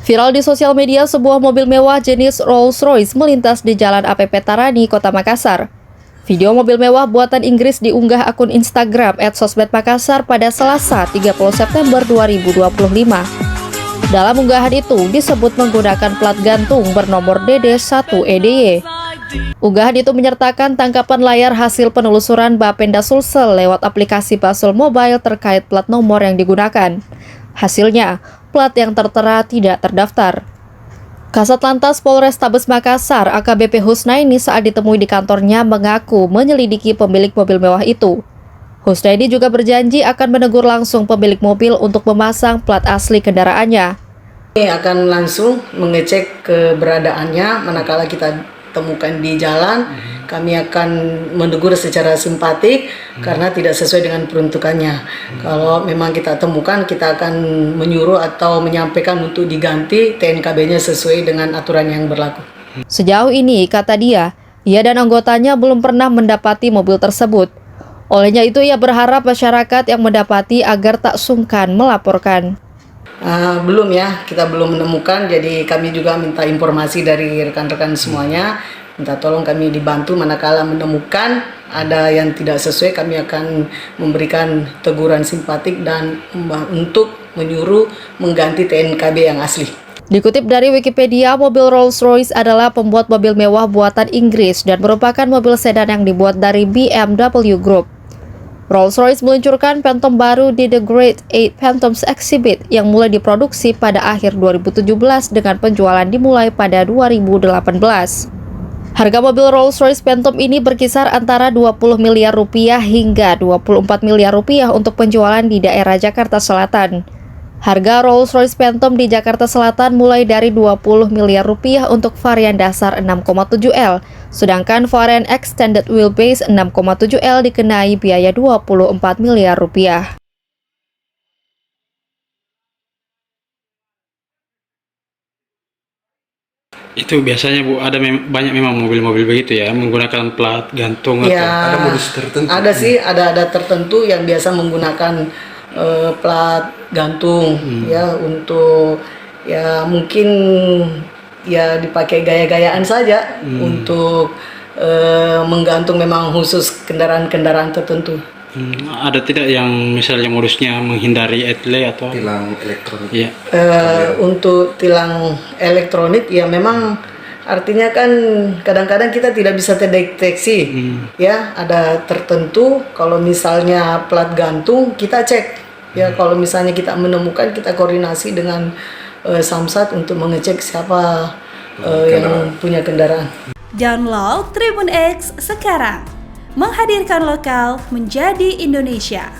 Viral di sosial media, sebuah mobil mewah jenis Rolls-Royce melintas di Jalan APP Tarani, Kota Makassar. Video mobil mewah buatan Inggris diunggah akun Instagram @sosmedmakassar pada Selasa 30 September 2025. Dalam unggahan itu disebut menggunakan plat gantung bernomor DD1EDY. Unggahan itu menyertakan tangkapan layar hasil penelusuran Bapenda Sulsel lewat aplikasi Basel Mobile terkait plat nomor yang digunakan. Hasilnya, plat yang tertera tidak terdaftar. Kasat Lantas Polrestabes Makassar AKBP Husnaini saat ditemui di kantornya mengaku menyelidiki pemilik mobil mewah itu. Husnaini juga berjanji akan menegur langsung pemilik mobil untuk memasang plat asli kendaraannya. Kami akan langsung mengecek keberadaannya, manakala kita temukan di jalan, kami akan menegur secara simpatik karena tidak sesuai dengan peruntukannya. Kalau memang kita temukan, kita akan menyuruh atau menyampaikan untuk diganti TNKB-nya sesuai dengan aturan yang berlaku. Sejauh ini, kata dia dan anggotanya belum pernah mendapati mobil tersebut. Olehnya itu, ia berharap masyarakat yang mendapati agar tak sungkan melaporkan. Belum ya, kita belum menemukan, jadi kami juga minta informasi dari rekan-rekan semuanya, minta tolong kami dibantu manakala menemukan ada yang tidak sesuai, kami akan memberikan teguran simpatik dan untuk menyuruh mengganti TNKB yang asli. Dikutip dari Wikipedia, mobil Rolls-Royce adalah pembuat mobil mewah buatan Inggris dan merupakan mobil sedan yang dibuat dari BMW Group. Rolls-Royce meluncurkan Phantom baru di The Great 8 Phantoms Exhibit yang mulai diproduksi pada akhir 2017 dengan penjualan dimulai pada 2018. Harga mobil Rolls-Royce Phantom ini berkisar antara 20 miliar rupiah hingga 24 miliar rupiah untuk penjualan di daerah Jakarta Selatan. Harga Rolls-Royce Phantom di Jakarta Selatan mulai dari 20 miliar rupiah untuk varian dasar 6,7L, sedangkan varian Extended Wheelbase 6,7L dikenai biaya 24 miliar rupiah. Itu biasanya Bu, ada banyak memang mobil-mobil begitu ya, menggunakan plat gantung Ya, atau ada modus tertentu? Ada sih, ada tertentu yang biasa menggunakan plat gantung ya, untuk ya mungkin ya dipakai gaya-gayaan saja untuk menggantung, memang khusus kendaraan-kendaraan tertentu. Ada tidak yang misalnya modusnya menghindari etle atau tilang elektronik? Iya. Untuk tilang elektronik ya memang artinya kan kadang-kadang kita tidak bisa terdeteksi ya, ada tertentu. Kalau misalnya plat gantung kita cek ya, kalau misalnya kita menemukan, kita koordinasi dengan Samsat untuk mengecek siapa yang punya kendaraan. Download Tribun X sekarang, menghadirkan lokal menjadi Indonesia.